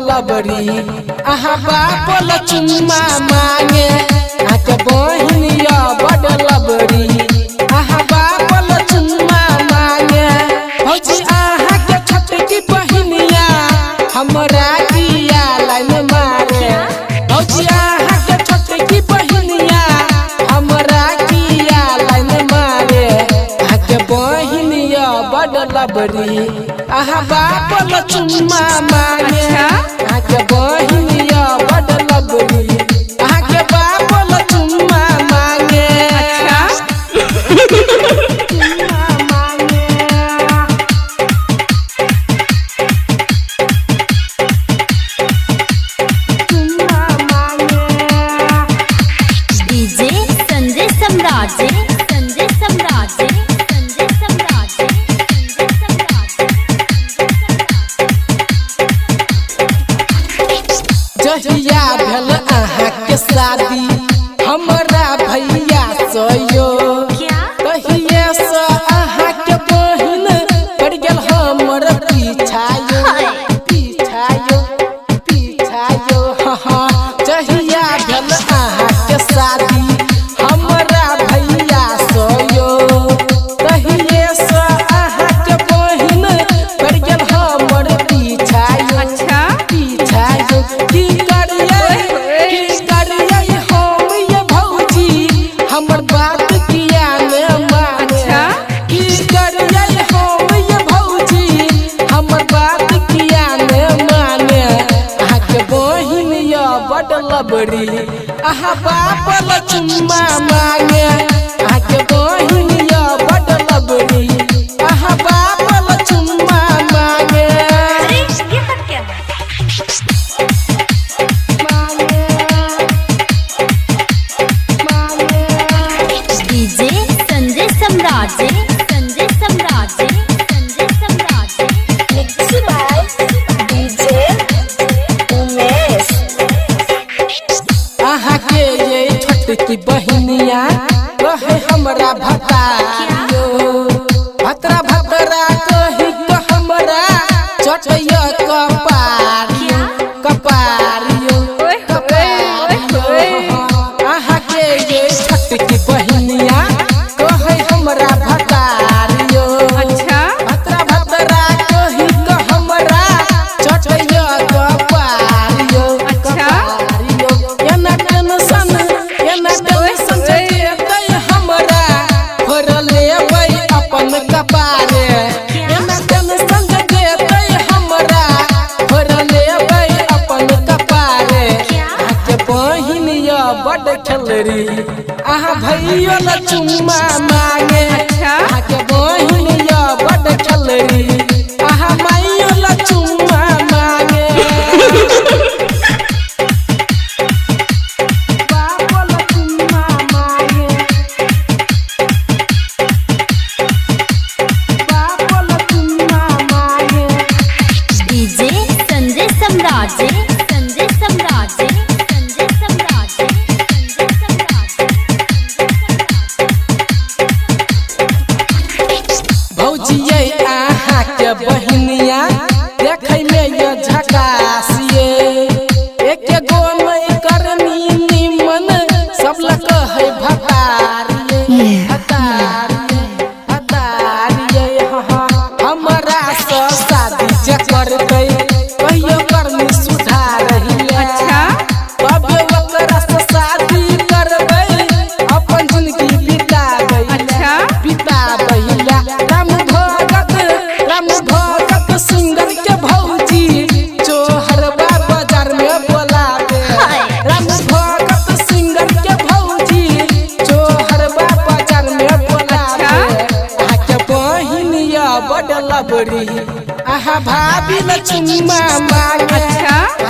लबरी आहा बापोला चुम्मा मांगे आके बहिनिया बड़ लबरी आहा बापोला चुम्मा मांगे भौजी आहा के छोटकी बहिनिया हमरा किया लाइन मारे भौजी आहा के छोटकी बहिनिया हमरा किया लाइन मारे आके बहिनिया बड़ लबरी आहा बापोला चुम्मा मांगे आके बहिनिया बड़ लबरी आके बापोला चुम्मा मांगे चुम्मा मांगे चुम्मा मांगे डीजे संजय सम्राट जहिया भेल आहा के शादी हमरा भैया सयो कहिए से आहा के बहिन पड़ गेल हमर पीछायो पीछायो हाँ जहिया भेल आहा के शादी हमरा भैया सयो कहिए से आहा के बहिन पड़ गेल हमर पीछायो पीछायो की हमर बात किया ने माने की करिए हो ये भौजी हमर बात किया ने माने आके बहिनिया बड़ लबरी आहा बापोला चुम्मा मांगे आके बहिनिया बड़ लबरी आहा बापोला चुम्मा मांगे DJ Sanjay Samrat mix by DJ Umesh आहा के ये छोटकी बहिनिया रहे हमरा भतारियो भतरा कही तो हमरा चटैया कपारियो आहा के ये छोटकी बहिनिया कहे हमरा भतारियो भतरा कही तो हमरा चटैया कपारियो एना टेंशन देतै हमरा भर लेबै अपन कपारे एना टेंशन देतै हमरा भर लेबै अपन कपारे आके बहिनिया बड़ खेलरी आहा भैया ला चुम्मा मांगे आके बहिनिया बड़ खेलरी आहा माइयो ला चुम्मा मांगे बापोला चुम्मा मांगे बापोला चुम्मा मांगे डीजे संजय सम्राट भौजिये आहा के बहिनिया देखै में ये झकासिए एके गो में करनी निमन सब लग है भतारिये हाँ हमरा से शादी जे करतै कहियो करनी सुधारहिए तब ओकरा से शादी करबै अपन जिंदगी बिताबै राम भगत सिंगर के भौजी चोहरबा बाजार में बोलावे राम भगत सिंगर के भौजी चोहरबा बाजार में बोलावे आके बहिनिया बड़ लबरी आहा भाभी ल चुम्मा मांगे अच्छा